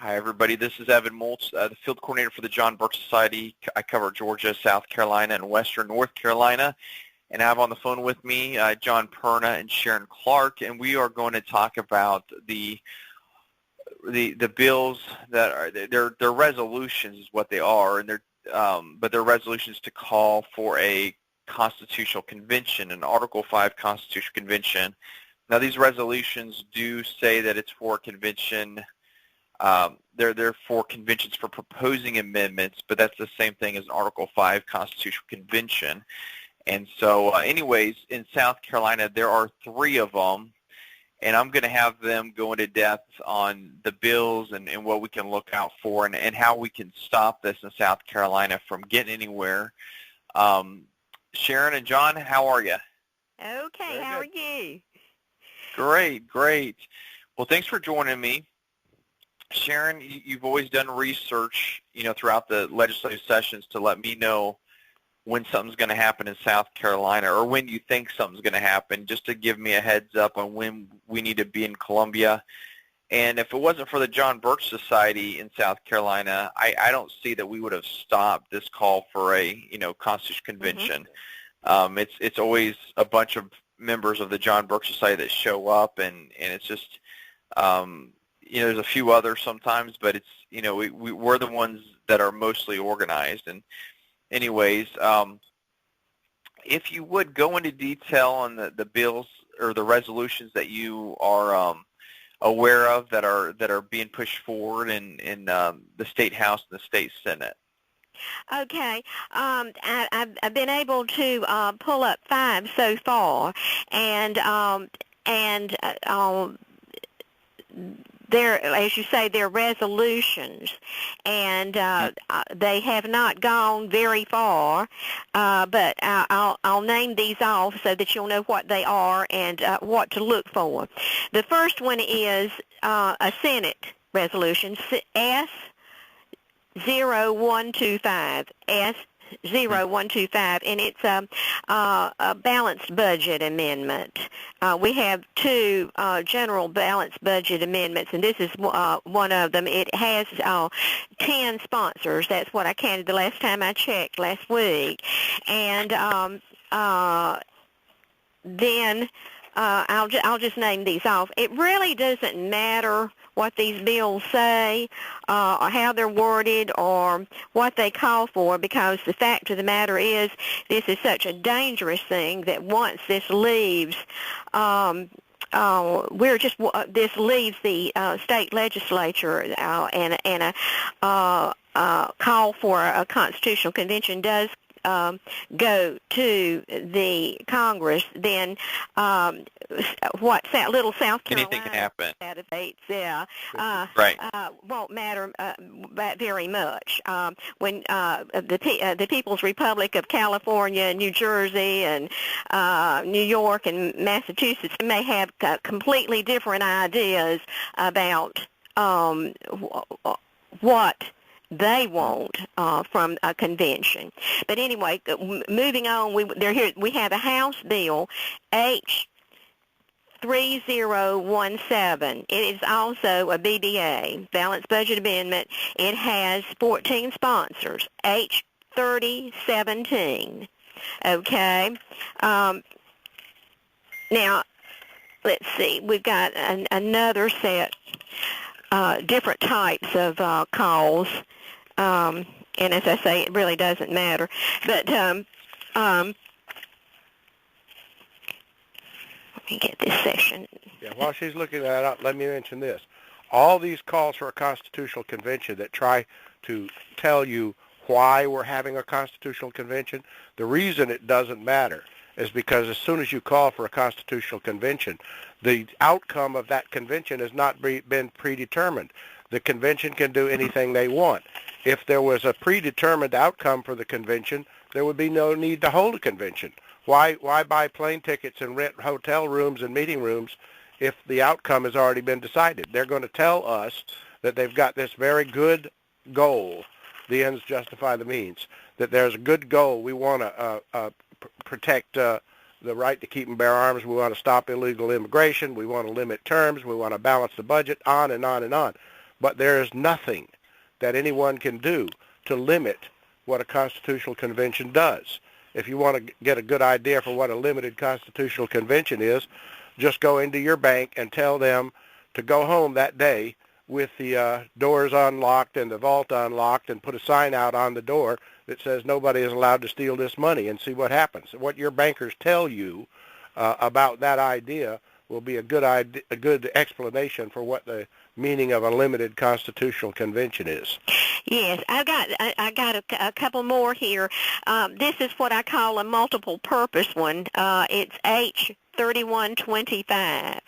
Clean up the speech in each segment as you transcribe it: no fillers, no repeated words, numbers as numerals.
Hi, everybody. This is Evan Mulch, the field coordinator for the John Birch Society. I cover Georgia, South Carolina, and Western North Carolina. And I have on the phone with me John Perna and Sharon Clark, and we are going to talk about the bills that are they're resolutions is what they are, and but they're resolutions to call for a constitutional convention, an Article 5 constitutional convention. Now, these resolutions do say that it's for a convention. They're for conventions for proposing amendments, but that's the same thing as an Article 5 constitutional convention. And so anyways, in South Carolina, there are 3 of them, and I'm going to have them go into depth on the bills and what we can look out for and how we can stop this in South Carolina from getting anywhere. Sharon and John, how are you? Okay, how are you? Great, great. Well, thanks for joining me. Sharon, you've always done research, throughout the legislative sessions to let me know when something's going to happen in South Carolina or when you think something's going to happen, just to give me a heads up on when we need to be in Columbia. And if it wasn't for the John Birch Society in South Carolina, I don't see that we would have stopped this call for a, constitutional convention. It's always a bunch of members of the John Birch Society that show up, and it's just, there's a few others sometimes, but it's, we're the ones that are mostly organized. And anyways, if you would go into detail on the bills or the resolutions that you are aware of that are being pushed forward in the State House and the State Senate. Okay, I've been able to pull up 5 so far, and they're, as you say, they're resolutions, and they have not gone very far, but I'll name these off so that you'll know what they are and what to look for. The first one is a Senate resolution, S0125, S0125, and it's a balanced budget amendment. We have 2 general balanced budget amendments, and this is one of them. It has 10 sponsors. That's what I counted the last time I checked last week. And then I'll just name these off. It really doesn't matter what these bills say or how they're worded or what they call for, because the fact of the matter is this is such a dangerous thing that once this leaves, this leaves the state legislature and a call for a constitutional convention does go to the Congress, then what little South Carolina, anything can happen. Out of 8, yeah, right. Won't matter very much. When the People's Republic of California, New Jersey, and New York and Massachusetts may have completely different ideas about what they want from a convention. But anyway, moving on, we have a House bill, H3017. It is also a BBA, Balanced Budget Amendment. It has 14 sponsors, H3017. Okay. Now, let's see. We've got another set, different types of calls. And as I say, it really doesn't matter. But let me get this section. Yeah, while she's looking that up, let me mention this. All these calls for a constitutional convention that try to tell you why we're having a constitutional convention, the reason it doesn't matter is because as soon as you call for a constitutional convention, the outcome of that convention has not been predetermined. The convention can do anything they want. If there was a predetermined outcome for the convention, there would be no need to hold a convention. Why buy plane tickets and rent hotel rooms and meeting rooms if the outcome has already been decided? They're going to tell us that they've got this very good goal, the ends justify the means, that there's a good goal. We want to protect the right to keep and bear arms. We want to stop illegal immigration. We want to limit terms. We want to balance the budget, on and on and on. but there is nothing that anyone can do to limit what a constitutional convention does. If you want to get a good idea for what a limited constitutional convention is, just go into your bank and tell them to go home that day with the doors unlocked and the vault unlocked, and put a sign out on the door that says nobody is allowed to steal this money, and see what happens. What your bankers tell you about that idea will be a good explanation for what the meaning of a limited constitutional convention is. Yes, I got a couple more here. This is what I call a multiple purpose one. It's H3125.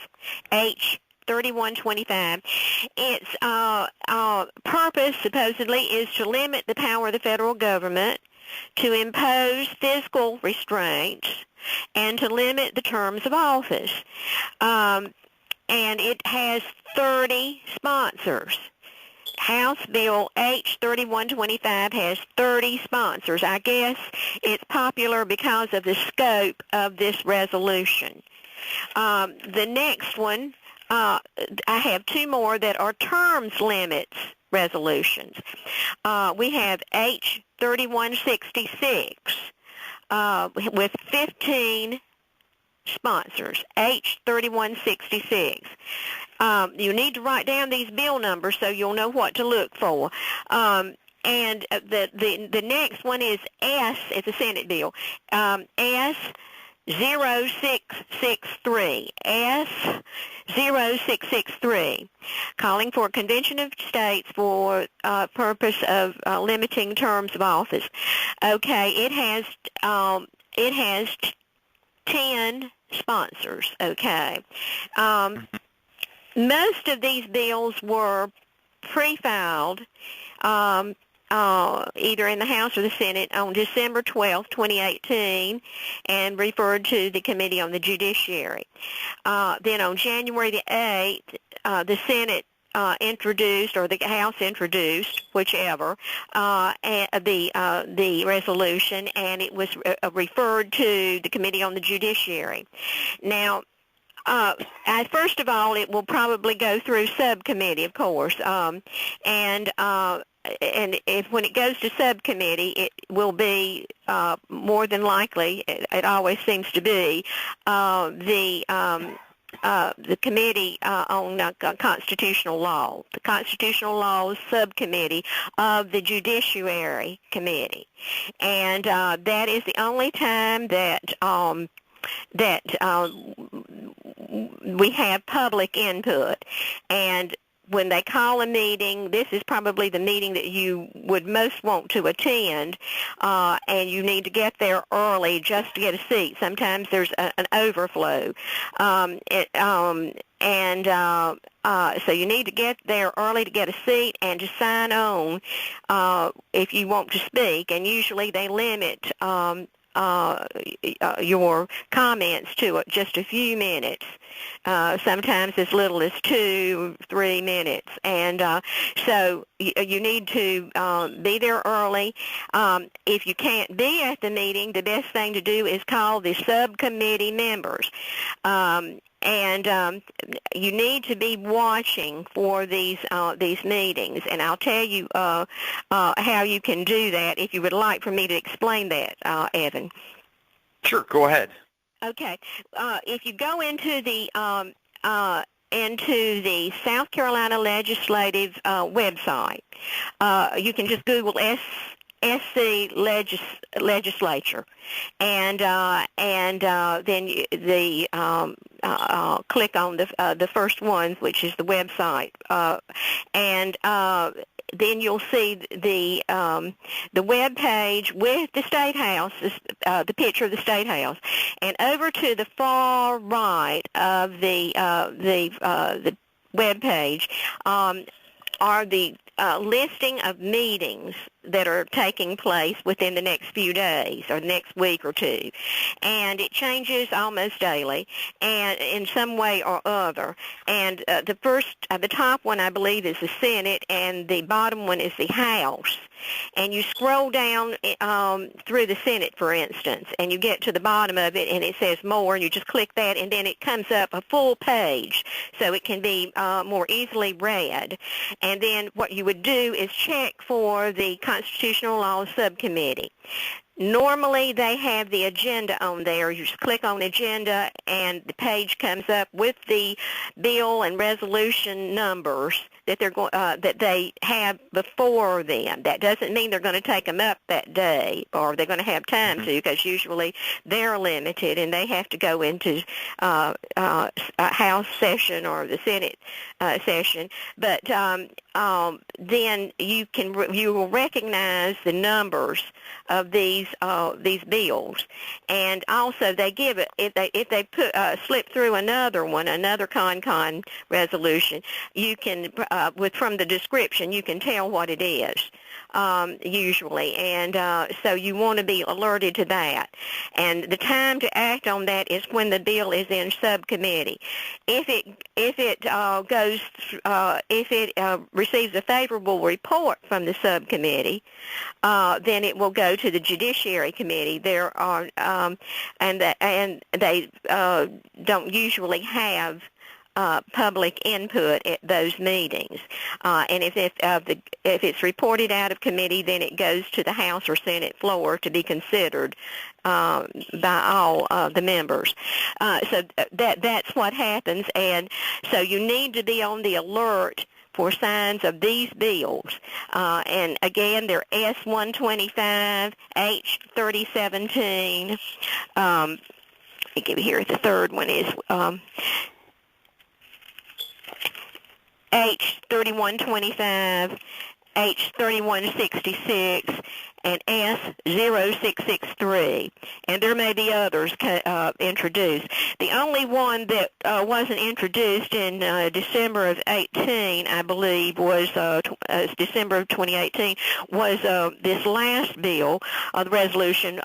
H3125. Its purpose supposedly is to limit the power of the federal government, to impose fiscal restraints, and to limit the terms of office. And it has 30 sponsors. House Bill H3125 has 30 sponsors. I guess it's popular because of the scope of this resolution. The next one, I have two more that are terms limits resolutions. We have H3166 with 15 sponsors. H3166. You need to write down these bill numbers so you'll know what to look for. And the next one is S. It's a Senate bill. S0663. S0663. Calling for a convention of states for purpose of limiting terms of office. Okay, it has 10 sponsors. Okay. Most of these bills were pre-filed either in the House or the Senate on December 12, 2018, and referred to the Committee on the Judiciary. Then on January the 8th, the Senate introduced, or the House introduced, whichever, the resolution, and it was referred to the Committee on the Judiciary. Now, first of all, it will probably go through subcommittee, of course, and if when it goes to subcommittee, it will be more than likely, it always seems to be, the Committee on Constitutional Law, the Constitutional Laws Subcommittee of the Judiciary Committee, and that is the only time that we have public input. And when they call a meeting, this is probably the meeting that you would most want to attend, and you need to get there early just to get a seat. Sometimes there's an overflow. So you need to get there early to get a seat and to sign on if you want to speak, and usually they limit your comments to just a few minutes, sometimes as little as 2-3 minutes, and so you need to be there early. If you can't be at the meeting, the best thing to do is call the subcommittee members. And you need to be watching for these meetings, and I'll tell you how you can do that if you would like for me to explain that, Evan. Sure, go ahead. Okay, if you go into the South Carolina Legislative website, you can just Google SC Legislature, and then click on the first one, which is the website, and then you'll see the web page with the State House, the picture of the State House, and over to the far right of the web page are the listing of meetings that are taking place within the next few days or the next week or two. And it changes almost daily and in some way or other. And the top one, I believe, is the Senate, and the bottom one is the House. And you scroll down through the Senate, for instance, and you get to the bottom of it, and it says more, and you just click that, and then it comes up a full page, so it can be more easily read. And then what you would do is check for the Constitutional Law Subcommittee. Normally, they have the agenda on there. You just click on agenda, and the page comes up with the bill and resolution numbers that that they have before them. That doesn't mean they're going to take them up that day, or they're going to have time to, because usually they're limited and they have to go into a House session or the Senate session. But then you will recognize the numbers of these bills, and also they give it if they slip through another con resolution. You can from the description you can tell what it is usually, and so you want to be alerted to that. And the time to act on that is when the bill is in subcommittee. If it receives a favorable report from the subcommittee, then it will go to the Judiciary Committee. There are and they don't usually have public input at those meetings, and if it's reported out of committee, then it goes to the House or Senate floor to be considered by all the members. So that's what happens, and so you need to be on the alert for signs of these bills. And again, they're S-125, H-3017. Let me give you here. The third one is H-3125, H-3166, and S-0663. And there may be others introduced. The only one that wasn't introduced in December of 18, I believe, was December of 2018, was this last bill. The resolution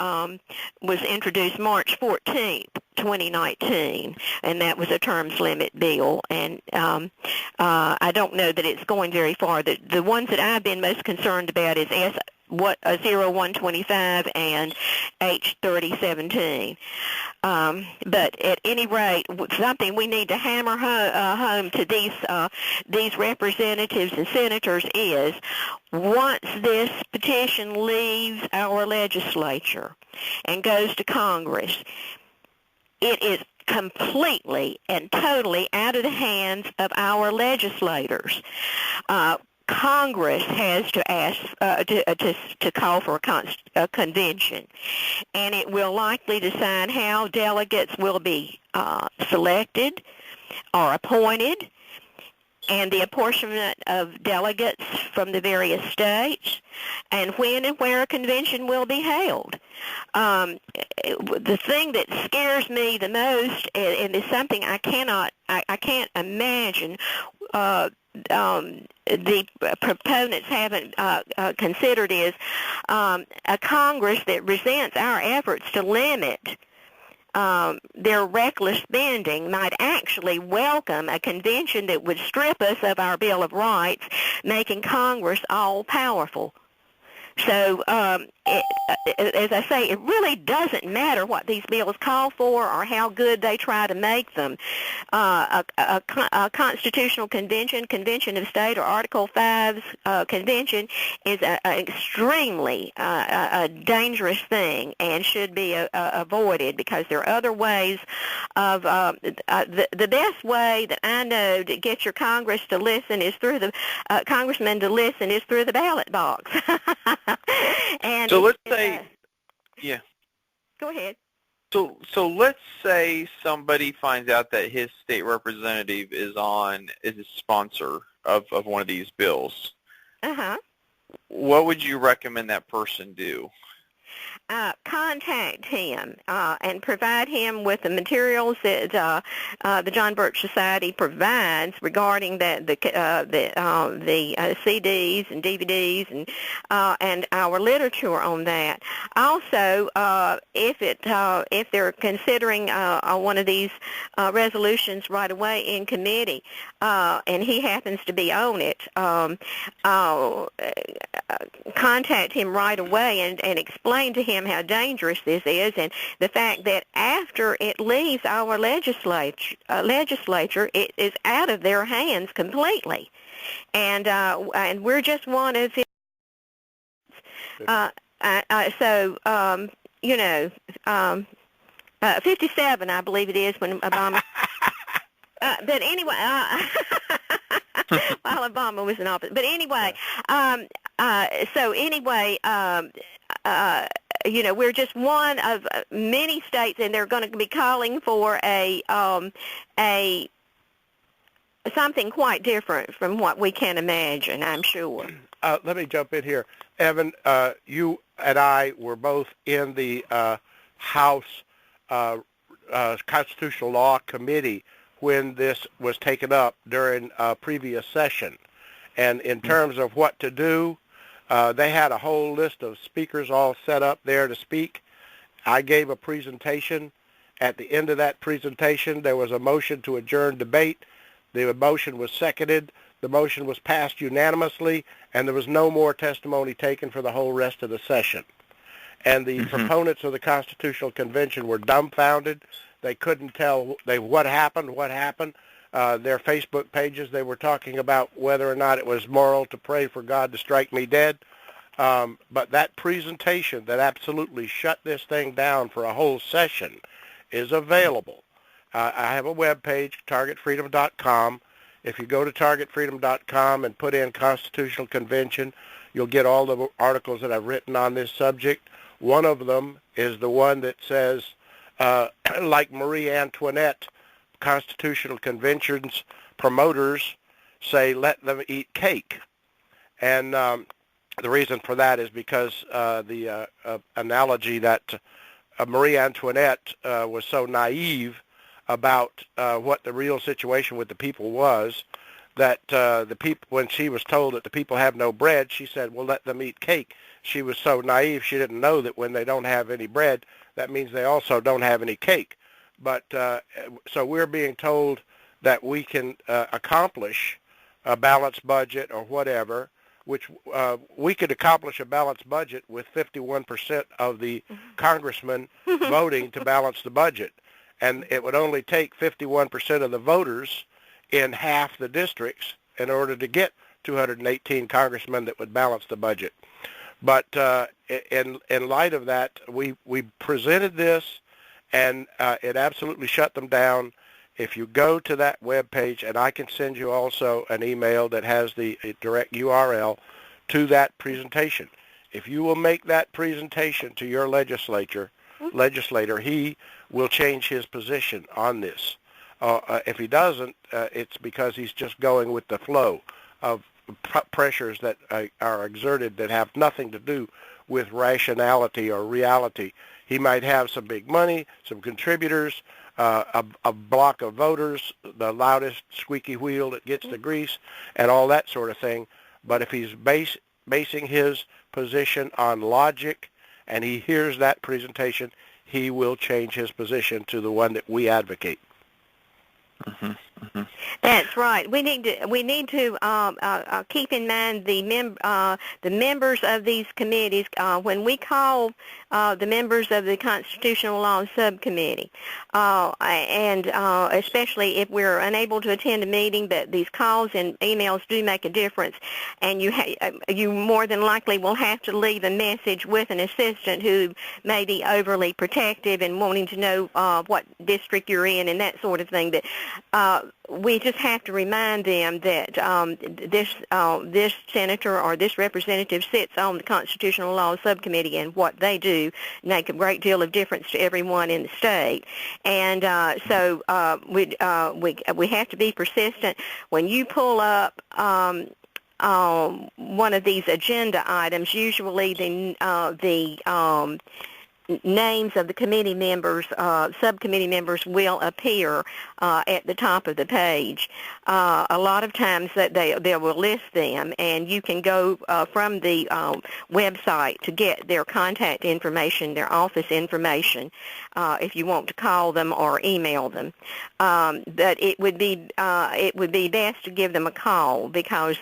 was introduced March 14th. 2019, and that was a terms limit bill, and I don't know that it's going very far. The ones that I've been most concerned about is S-0125 and H-3017. But at any rate, something we need to hammer home to these representatives and senators is, once this petition leaves our legislature and goes to Congress, it is completely and totally out of the hands of our legislators. Congress has to ask to call for a convention, and it will likely decide how delegates will be selected or appointed, and the apportionment of delegates from the various states, and when and where a convention will be held. The thing that scares me the most, and is something I can't imagine the proponents haven't considered, is a Congress that resents our efforts to limit their reckless spending might actually welcome a convention that would strip us of our Bill of Rights, making Congress all-powerful. So, as I say, it really doesn't matter what these bills call for or how good they try to make them. A constitutional convention, convention of state, or Article 5's convention is an extremely dangerous thing and should be avoided, because there are other ways of the best way that I know to get your Congress to listen is through the congressman to listen is through the ballot box. And so let's say, yeah. Go ahead. So let's say somebody finds out that his state representative is a sponsor of one of these bills. Uh-huh. What would you recommend that person do? contact him and provide him with the materials that the John Birch Society provides regarding the CDs and DVDs and our literature on that. Also, if they're considering one of these resolutions right away in committee, and he happens to be on it, contact him right away and explain to him how dangerous this is, and the fact that after it leaves our legislature, it is out of their hands completely, and we're just one of his. So 57, I believe it is, when Obama. But anyway, while Obama was in office. But anyway, we're just one of many states, and they're going to be calling for something quite different from what we can imagine, I'm sure. Let me jump in here. Evan, you and I were both in the House Constitutional Law Committee when this was taken up during a previous session. And in terms of what to do, they had a whole list of speakers all set up there to speak. I gave a presentation. At the end of that presentation, there was a motion to adjourn debate. The motion was seconded. The motion was passed unanimously, and there was no more testimony taken for the whole rest of the session. And the proponents of the Constitutional Convention were dumbfounded. They couldn't tell what happened. Their Facebook pages, they were talking about whether or not it was moral to pray for God to strike me dead. But that presentation that absolutely shut this thing down for a whole session is available. I have a web page, targetfreedom.com. If you go to targetfreedom.com and put in Constitutional Convention, you'll get all the articles that I've written on this subject. One of them is the one that says, like Marie Antoinette, Constitutional Convention's promoters say, let them eat cake. And the reason for that is because the analogy that Marie Antoinette was so naive about what the real situation with the people was, that the people, when she was told that the people have no bread, she said, well, let them eat cake. She was so naive, she didn't know that when they don't have any bread, that means they also don't have any cake. But so we're being told that we can accomplish a balanced budget or whatever, which we could accomplish a balanced budget with 51% of the congressmen voting to balance the budget. And it would only take 51% of the voters in half the districts in order to get 218 congressmen that would balance the budget. But in light of that, we presented this, and it absolutely shut them down. If you go to that web page, and I can send you also an email that has the direct URL to that presentation. If you will make that presentation to your legislator, he will change his position on this. If he doesn't, it's because he's just going with the flow of pressures that are exerted that have nothing to do with rationality or reality. He might have some big money, some contributors, a block of voters, the loudest squeaky wheel that gets the grease, and all that sort of thing. But if he's basing his position on logic and he hears that presentation, he will change his position to the one that we advocate. That's right. We need to keep in mind the members of these committees when we call the members of the Constitutional Law Subcommittee, and especially if we're unable to attend a meeting. But these calls and emails do make a difference, and you more than likely will have to leave a message with an assistant who may be overly protective and wanting to know what district you're in and that sort of thing. But we just have to remind them that this senator or this representative sits on the Constitutional Law Subcommittee, and what they do make a great deal of difference to everyone in the state. And so we have to be persistent. When you pull up one of these agenda items, usually the names of the committee members, subcommittee members will appear at the top of the page. A lot of times that they will list them, and you can go from the website to get their contact information, their office information, if you want to call them or email them. But it would be best to give them a call, because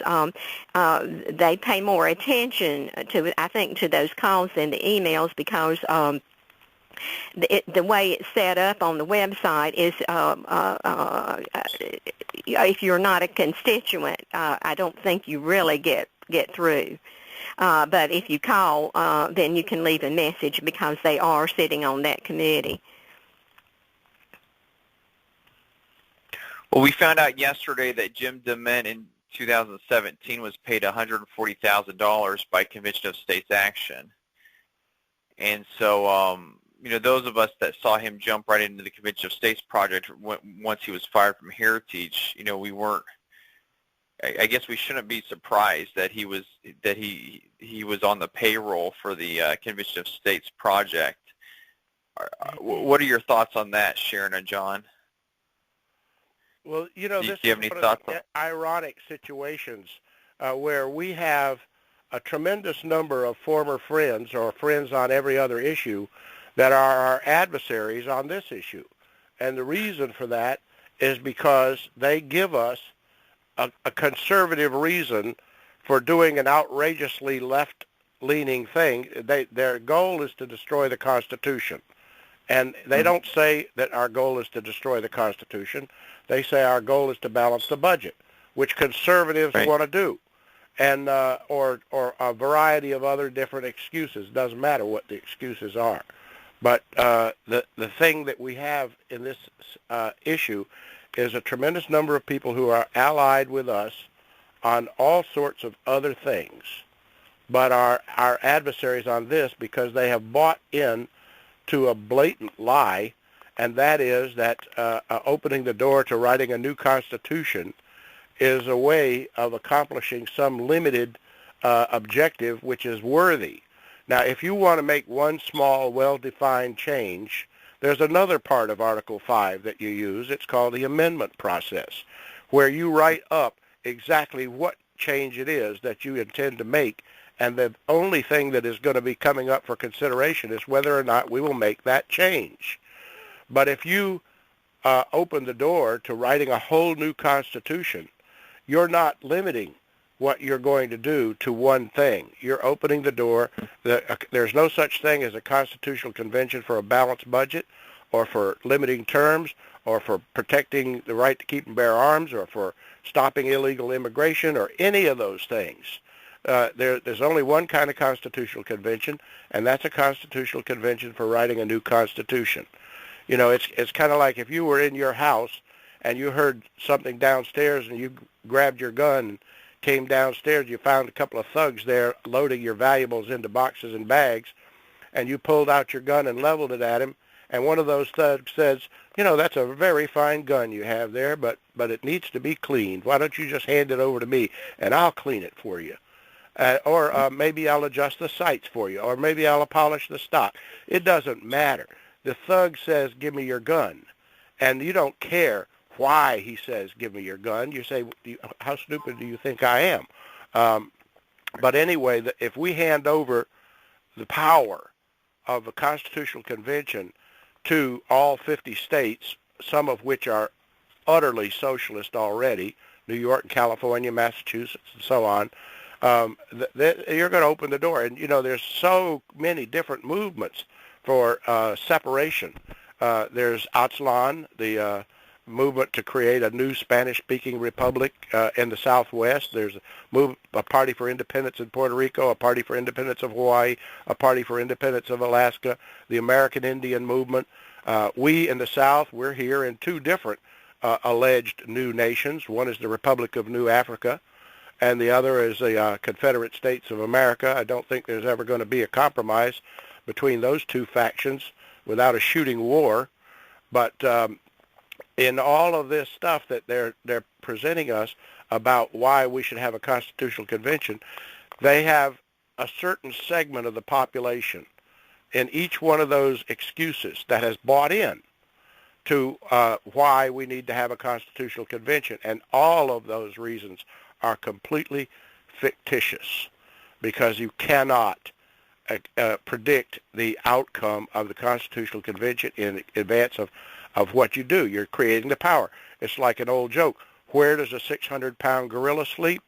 they pay more attention to, I think, to those calls than the emails, because the way it's set up on the website is if you're not a constituent, I don't think you really get through. But if you call, then you can leave a message, because they are sitting on that committee. Well, we found out yesterday that Jim DeMint in 2017 was paid $140,000 by Convention of States Action. And so, those of us that saw him jump right into the Convention of States project once he was fired from Heritage, we weren't. I guess we shouldn't be surprised that he was on the payroll for the Convention of States project. What are your thoughts on that, Sharon and John? Well, do this you have is any one thoughts of the ironic situations where we have a tremendous number of former friends or friends on every other issue that are our adversaries on this issue. And the reason for that is because they give us a conservative reason for doing an outrageously left-leaning thing. Their goal is to destroy the Constitution. And they don't say that our goal is to destroy the Constitution. They say our goal is to balance the budget, which conservatives want to do, and or a variety of other different excuses. Doesn't matter what the excuses are. But the thing that we have in this issue is a tremendous number of people who are allied with us on all sorts of other things, but are our adversaries on this because they have bought in to a blatant lie, and that is that opening the door to writing a new Constitution is a way of accomplishing some limited objective which is worthy. Now, if you want to make one small, well-defined change, there's another part of Article 5 that you use. It's called the amendment process, where you write up exactly what change it is that you intend to make, and the only thing that is going to be coming up for consideration is whether or not we will make that change. But if you open the door to writing a whole new Constitution, you're not limiting what you're going to do to one thing. You're opening the door. There's no such thing as a constitutional convention for a balanced budget, or for limiting terms, or for protecting the right to keep and bear arms, or for stopping illegal immigration, or any of those things. There's only one kind of constitutional convention, and that's a constitutional convention for writing a new Constitution. It's kind of like if you were in your house and you heard something downstairs and you grabbed your gun and came downstairs, you found a couple of thugs there loading your valuables into boxes and bags, and you pulled out your gun and leveled it at him, and one of those thugs says, that's a very fine gun you have there, but it needs to be cleaned. Why don't you just hand it over to me, and I'll clean it for you? Or maybe I'll adjust the sights for you, or maybe I'll polish the stock. It doesn't matter. The thug says, give me your gun, and you don't care why he says, give me your gun. You say, how stupid do you think I am? But anyway, if we hand over the power of a constitutional convention to all 50 states, some of which are utterly socialist already, New York and California, Massachusetts, and so on, you're going to open the door. And, there's so many different movements for separation. There's Aztlán, the movement to create a new Spanish-speaking republic in the Southwest. There's a party for independence in Puerto Rico, a party for independence of Hawaii, a party for independence of Alaska, the American Indian movement. We in the South, we're here in two different alleged new nations. One is the Republic of New Africa, and the other is the Confederate States of America. I don't think there's ever going to be a compromise between those two factions without a shooting war. But in all of this stuff that they're presenting us about why we should have a constitutional convention, they have a certain segment of the population in each one of those excuses that has bought in to why we need to have a constitutional convention, and all of those reasons are completely fictitious, because you cannot predict the outcome of the constitutional convention in advance of what you do. You're creating the power. It's like an old joke. Where does a 600-pound gorilla sleep?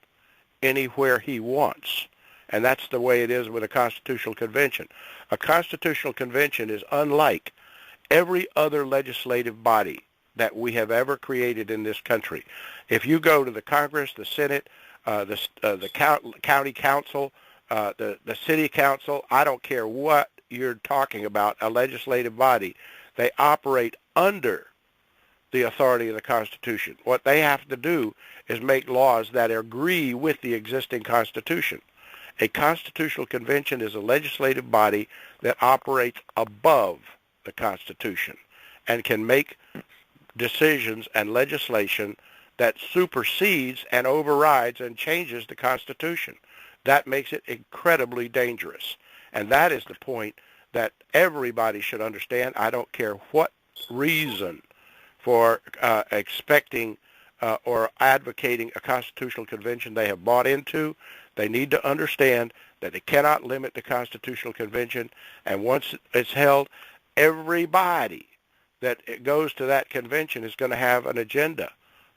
Anywhere he wants. And that's the way it is with a constitutional convention. A constitutional convention is unlike every other legislative body that we have ever created in this country. If you go to the Congress, the Senate, the county council, the city council, I don't care what you're talking about, a legislative body, they operate under the authority of the Constitution. What they have to do is make laws that agree with the existing Constitution. A constitutional convention is a legislative body that operates above the Constitution and can make decisions and legislation that supersedes and overrides and changes the Constitution. That makes it incredibly dangerous. And that is the point that everybody should understand. I don't care what reason for expecting or advocating a constitutional convention they have bought into. They need to understand that they cannot limit the constitutional convention, and once it's held, everybody that goes to that convention is going to have an agenda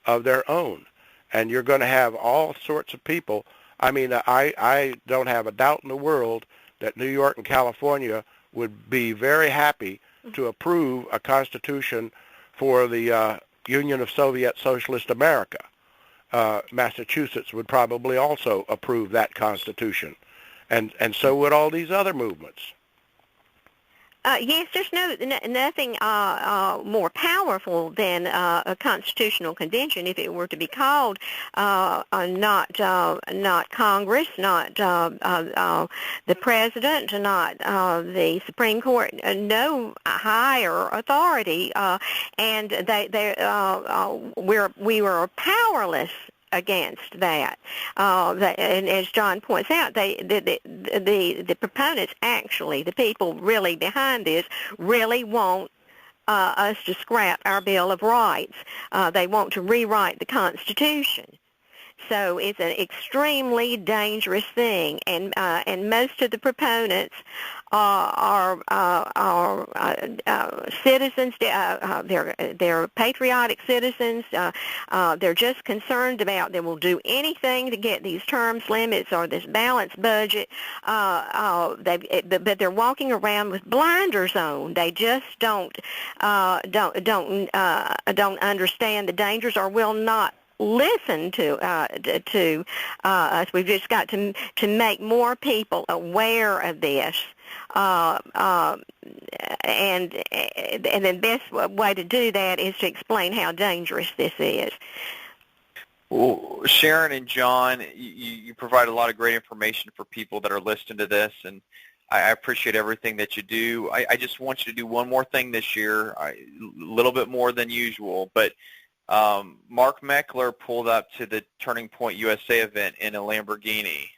of their own, and you're going to have all sorts of people. I mean, I don't have a doubt in the world that New York and California would be very happy to approve a constitution for the Union of Soviet Socialist America. Massachusetts would probably also approve that constitution, and so would all these other movements. Yes, there's nothing more powerful than a constitutional convention if it were to be called not Congress, not the President, not the Supreme Court, no higher authority, and we were powerless against that. And as John points out, the proponents, actually, the people really behind this, really want us to scrap our Bill of Rights. They want to rewrite the Constitution. So it's an extremely dangerous thing, and most of the proponents are citizens. They're patriotic citizens. They're just concerned about. They will do anything to get these terms limits or this balanced budget. But they're walking around with blinders on. They just don't understand the dangers, or will not listen to us. We've just got to make more people aware of this, and the best way to do that is to explain how dangerous this is. Well, Sharon and John, you provide a lot of great information for people that are listening to this, and I appreciate everything that you do. I just want you to do one more thing this year, a little bit more than usual, but Mark Meckler pulled up to the Turning Point USA event in a Lamborghini,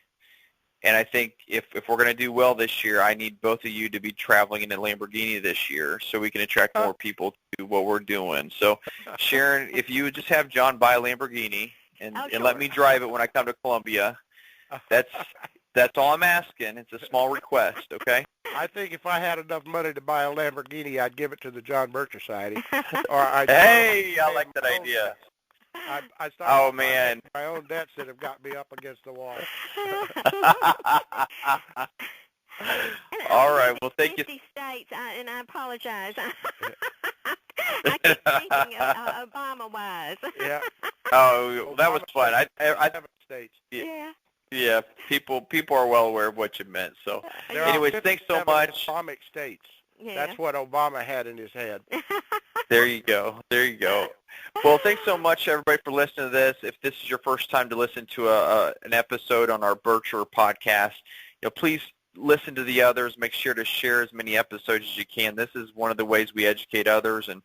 and I think if we're going to do well this year, I need both of you to be traveling in a Lamborghini this year so we can attract more people to what we're doing. So, Sharon, if you would just have John buy a Lamborghini and let me drive it when I come to Columbia, that's all I'm asking. It's a small request, okay? I think if I had enough money to buy a Lamborghini, I'd give it to the John Bircher Society. Hey, I like that idea. I started man. My own debts that have got me up against the wall. All right. Well, thank you. 50 states, and I apologize. I keep thinking Obama-wise. Yeah. Oh, that was fun. I 7 states. Yeah. Yeah, people are well aware of what you meant. So, anyways, thanks so much. Islamic states. Yeah. That's what Obama had in his head. There you go. There you go. Well, thanks so much, everybody, for listening to this. If this is your first time to listen to an episode on our Bircher podcast, please listen to the others. Make sure to share as many episodes as you can. This is one of the ways we educate others. And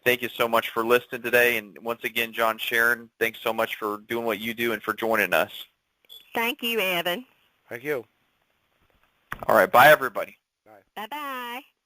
thank you so much for listening today. And once again, John, Sharon, thanks so much for doing what you do and for joining us. Thank you, Evan. Thank you. All right. Bye, everybody. Bye. Bye-bye.